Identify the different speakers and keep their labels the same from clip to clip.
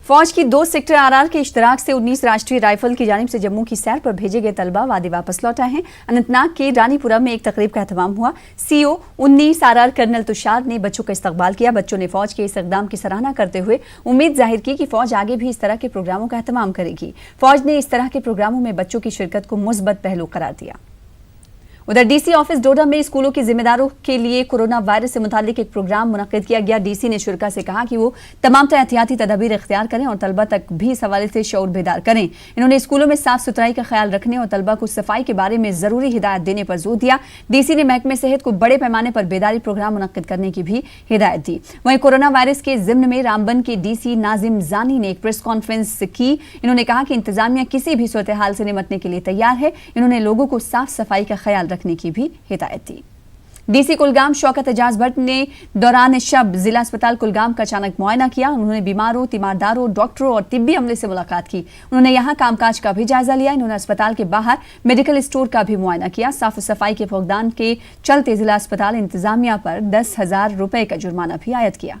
Speaker 1: فوج کی 2 سیکٹر آرآر کے اشتراک سے 19 راشٹریہ رائفل کی جانب سے جموں کی سیر پر بھیجے گئے طلباء وادی واپس لوٹ آئے ہیں۔ اننت ناگ کے رانی پورہ میں ایک تقریب کا اہتمام ہوا۔ سی او 19 آرآر کرنل تشار نے بچوں کا استقبال کیا۔ بچوں نے فوج کے اس اقدام کی سراہنا کرتے ہوئے امید ظاہر کی کہ فوج آگے بھی اس طرح کے پروگراموں کا اہتمام کرے گی۔ فوج نے اس طرح کے پروگراموں میں بچوں کی شرکت کو مثبت پہلو قرار دیا۔ ادھر ڈی سی آفس ڈوڈا میں اسکولوں کے ذمہ داروں کے لیے کورونا وائرس سے متعلق ایک پروگرام منعقد کیا گیا۔ ڈی سی نے شرکاء سے کہا کہ وہ تمام احتیاطی تدابیر اختیار کریں اور طلباء تک بھی اس حوالے سے شعور بیدار کریں۔ انہوں نے اسکولوں میں صاف ستھرائی کا خیال رکھنے اور طلباء کو صفائی کے بارے میں ضروری ہدایت دینے پر زور دیا۔ ڈی سی نے محکمہ صحت کو بڑے پیمانے پر بیداری پروگرام منعقد کرنے کی بھی ہدایت دی۔ وہیں کورونا وائرس کے ضمن میں رامبن کے ڈی سی ناظم زانی نے ایک پریس کانفرنس کی۔ انہوں نے کہا کہ انتظامیہ کسی بھی صورتحال سے نمٹنے کے لیے تیار ہے۔ انہوں نے لوگوں کو صاف صفائی کا خیال رکھنے کی بھی ہدایت دی۔ ڈی سی کلگام شوکت اعجاز بٹ نے دوران شب ضلع اسپتال کلگام کا اچانک معائنہ کیا۔ انہوں نے بیماروں، تیمارداروں، ڈاکٹروں اور طبی عملے سے ملاقات کی۔ انہوں نے یہاں کام کاج کا بھی جائزہ لیا۔ انہوں نے اسپتال کے باہر میڈیکل اسٹور کا بھی معائنہ کیا۔ صاف صفائی کے فقدان کے چلتے ضلع اسپتال انتظامیہ پر 10,000 روپے کا جرمانہ بھی عائد کیا۔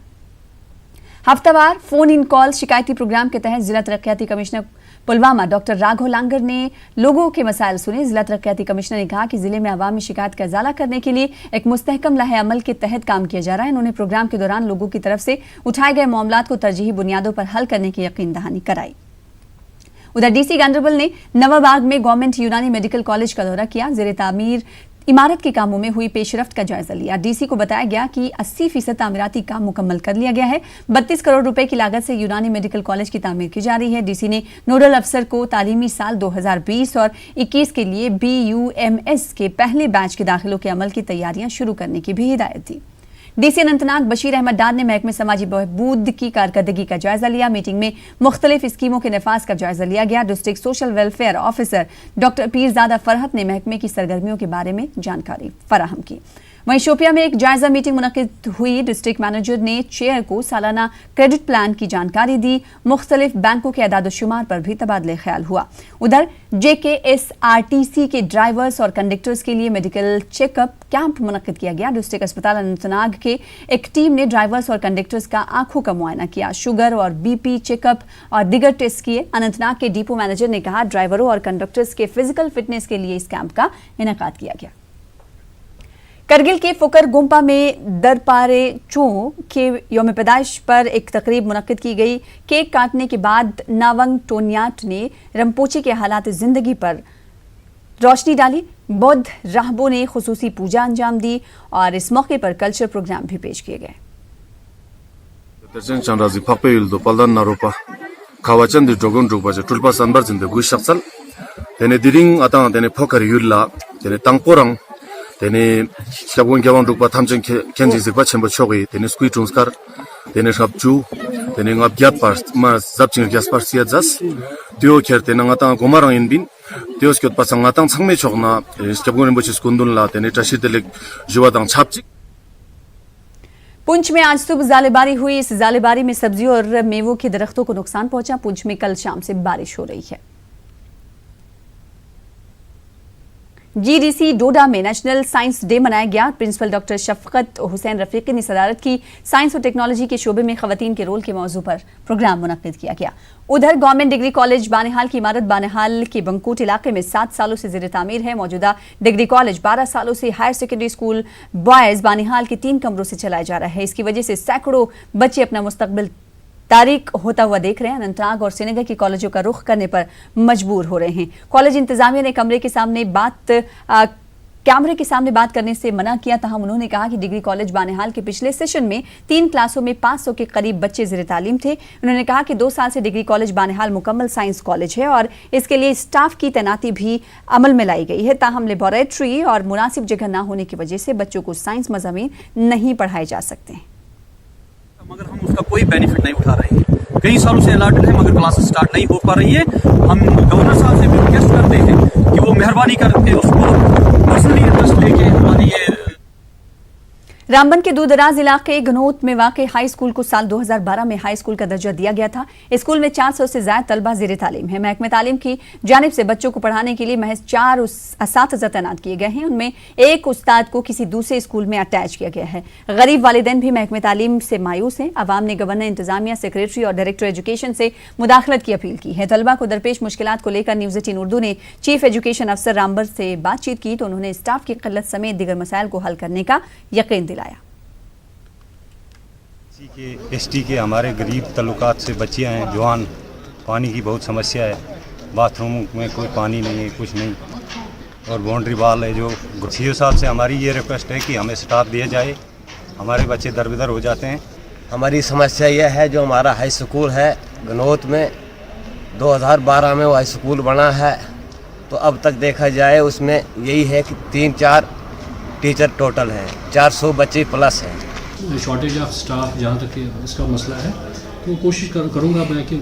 Speaker 1: ہفتہ وار فون ان کال شکایتی پروگرام کے تحت ضلع ترقیاتی commissioner Pulwama doctor Raghav longer نے لوگوں کے مسائل سنے۔ ضلع ترقیاتی کمشنر نے کہا کہ ضلع میں عوامی شکایت کا ازالہ کرنے کے لیے ایک مستحکم لائحہ عمل کے تحت کام کیا جا رہا ہے۔ انہوں نے پروگرام کے دوران لوگوں کی طرف سے اٹھائے گئے معاملات کو ترجیحی بنیادوں پر حل کرنے کی یقین دہانی کرائی۔ ادھر ڈی سی جانب نے نوا باغ میں گورنمنٹ یونانی میڈیکل کالج کا دورہ کیا۔ زیر تعمیر عمارت کے کاموں میں ہوئی پیش رفت کا جائزہ لیا۔ ڈی سی کو بتایا گیا کہ 80% تعمیراتی کام مکمل کر لیا گیا ہے۔ 32 کروڑ روپے کی لاگت سے یونانی میڈیکل کالج کی تعمیر کی جا رہی ہے۔ ڈی سی نے نوڈل افسر کو تعلیمی سال 2020 اور 21 کے لیے BUMS کے پہلے بیچ کے داخلوں کے عمل کی تیاریاں شروع کرنے کی بھی ہدایت دی۔ ڈی سی اننت ناگ بشیر احمد ڈار نے محکمہ سماجی بہبود کی کارکردگی کا جائزہ لیا۔ میٹنگ میں مختلف اسکیموں کے نفاذ کا جائزہ لیا گیا۔ District social welfare officer doctor Peerzada Farhat نے محکمے کی سرگرمیوں کے بارے میں جانکاری فراہم کی۔ وہیں شوپیاں میں ایک جائزہ میٹنگ منعقد ہوئی۔ ڈسٹرکٹ مینیجر نے چیئر کو سالانہ کریڈٹ پلان کی جانکاری دی۔ مختلف بینکوں کے اعداد و شمار پر بھی تبادلہ خیال ہوا۔ ادھر JKSRTC کے ڈرائیورز اور کنڈکٹرز کے لیے میڈیکل چیک اپ کیمپ منعقد کیا گیا۔ ڈسٹرکٹ اسپتال اننت ناگ کے ایک ٹیم نے ڈرائیورز اور کنڈکٹرز کا آنکھوں کا معائنہ کیا، شوگر اور BP چیک اپ اور دیگر ٹیسٹ کیے۔ اننت ناگ کے ڈیپو مینیجر نے کہا ڈرائیوروں اور کنڈکٹرز کے فزیکل فٹنس کے لیے اس کیمپ کا انعقاد کیا گیا۔ کرگل کے فکر گمپا میں درپارے چوں کے یوم پیدائش پر ایک تقریب منعقد کی گئی۔ کیک کاٹنے کے بعد ناونگ ٹونیاٹ نے رمپوچے کے حالات زندگی پر روشنی ڈالی۔ بدھ راہبوں نے خصوصی پوجا انجام دی اور اس موقع پر کلچر پروگرام بھی پیش کیے گئے۔
Speaker 2: Tene shabun gyawang dukpa thamchen kenji zikpa chenpo chogi, tene skui chungskar, tene shabchu, tene ngab gyat par, ma zabching gyas par siyat zas, tiyo kher tene ngatang gomarang inbin, tiyo skyot pasang ngatang changme chogna, shabun rinpoche skundun la, tene tashidelik jiwadang chapchik.
Speaker 1: پونچھ میں آج صبح ژالہ باری ہوئی۔ اس ژالہ باری میں سبزیوں اور میووں کے درختوں کو نقصان پہنچا۔ پونچھ میں کل شام سے بارش ہو رہی ہے۔ GDC ڈوڈا میں نیشنل سائنس ڈے منایا گیا۔ پرنسپل ڈاکٹر شفقت حسین رفیقی نے صدارت کی۔ سائنس اور ٹیکنالوجی کے شعبے میں خواتین کے رول کے موضوع پر پروگرام منعقد کیا گیا۔ ادھر گورنمنٹ ڈگری کالج بانہال کی عمارت بانہال کے بنکوٹ علاقے میں 7 سالوں سے زیر تعمیر ہے۔ موجودہ ڈگری کالج 12 سالوں سے higher secondary school boys Banihal کے 3 کمروں سے چلایا جا رہا ہے۔ اس کی وجہ سے سینکڑوں بچے اپنا مستقبل تاریک ہوتا ہوا دیکھ رہے ہیں۔ اننت ناگ اور سری نگر کے کالجوں کا رخ کرنے پر مجبور ہو رہے ہیں۔ کالج انتظامیہ نے کیمرے کے سامنے بات کرنے سے منع کیا، تاہم انہوں نے کہا کہ ڈگری کالج بانہال کے پچھلے سیشن میں 3 کلاسوں میں 500 کے قریب بچے زیر تعلیم تھے۔ انہوں نے کہا کہ 2 سال سے ڈگری کالج بانہال مکمل سائنس کالج ہے اور اس کے لیے اسٹاف کی تعیناتی بھی عمل میں لائی گئی ہے، تاہم لیبارٹری اور مناسب جگہ نہ ہونے کی وجہ سے بچوں کو سائنس مضامین نہیں پڑھائے جا سکتے ہیں۔
Speaker 3: مگر ہم اس کا کوئی بینیفٹ نہیں اٹھا رہے ہیں۔ کئی سالوں سے الاٹڈ ہے مگر کلاسز سٹارٹ نہیں ہو پا رہی ہے۔ ہم گورنر صاحب سے بھی ریکویسٹ کرتے ہیں کہ وہ مہربانی کر کے اس کو پرسنلی انٹرسٹ لے کے ہماری یہ
Speaker 1: رامبن کے دور دراز علاقے گنوت میں واقع ہائی اسکول کو سال 2012 میں ہائی اسکول کا درجہ دیا گیا تھا۔ اسکول میں 400 سے زائد طلباء زیر تعلیم ہیں۔ محکمہ تعلیم کی جانب سے بچوں کو پڑھانے کے لیے محض 4 اساتذہ تعینات کیے گئے ہیں، ان میں ایک استاد کو کسی دوسرے اسکول میں اٹیچ کیا گیا ہے۔ غریب والدین بھی محکمہ تعلیم سے مایوس ہیں۔ عوام نے گورنر انتظامیہ، سیکریٹری اور ڈائریکٹر ایجوکیشن سے مداخلت کی اپیل کی ہے۔ طلباء کو درپیش مشکلات کو لے کر نیوز 18 اردو نے چیف ایجوکیشن افسر رامبن سے بات چیت کی تو انہوں نے اسٹاف کی قلت سمیت دیگر مسائل کو حل کرنے کا یقین دلایا۔
Speaker 4: ایس ٹی کے ہمارے غریب تعلقات سے بچیاں ہیں، جوان، پانی کی بہت سمسیا ہے، باتھ روم میں کوئی پانی نہیں ہے، کچھ نہیں، اور باؤنڈری وال ہے۔ جو سی او صاحب سے ہماری یہ ریکویسٹ ہے کہ ہمیں اسٹاف دیا جائے، ہمارے بچے در بدر ہو جاتے ہیں۔
Speaker 5: ہماری سمسیا یہ ہے جو ہمارا ہائی اسکول ہے گنوت میں 2012 میں وہ ہائی اسکول بنا ہے، تو اب تک دیکھا جائے اس میں یہی ہے کہ 3-4 ٹیچر ٹوٹل ہیں، 400 بچے پلس ہیں۔
Speaker 6: شارٹیج آف اسٹاف جہاں تک کہ اس کا مسئلہ ہے تو کوشش کروں گا میں کہ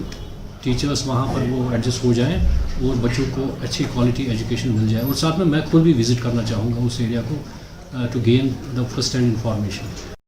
Speaker 6: ٹیچرس وہاں پر وہ ایڈجسٹ ہو جائیں اور بچوں کو اچھی کوالٹی ایجوکیشن مل جائے، اور ساتھ میں خود بھی وزٹ کرنا چاہوں گا اس ایریا کو to gain the first hand information.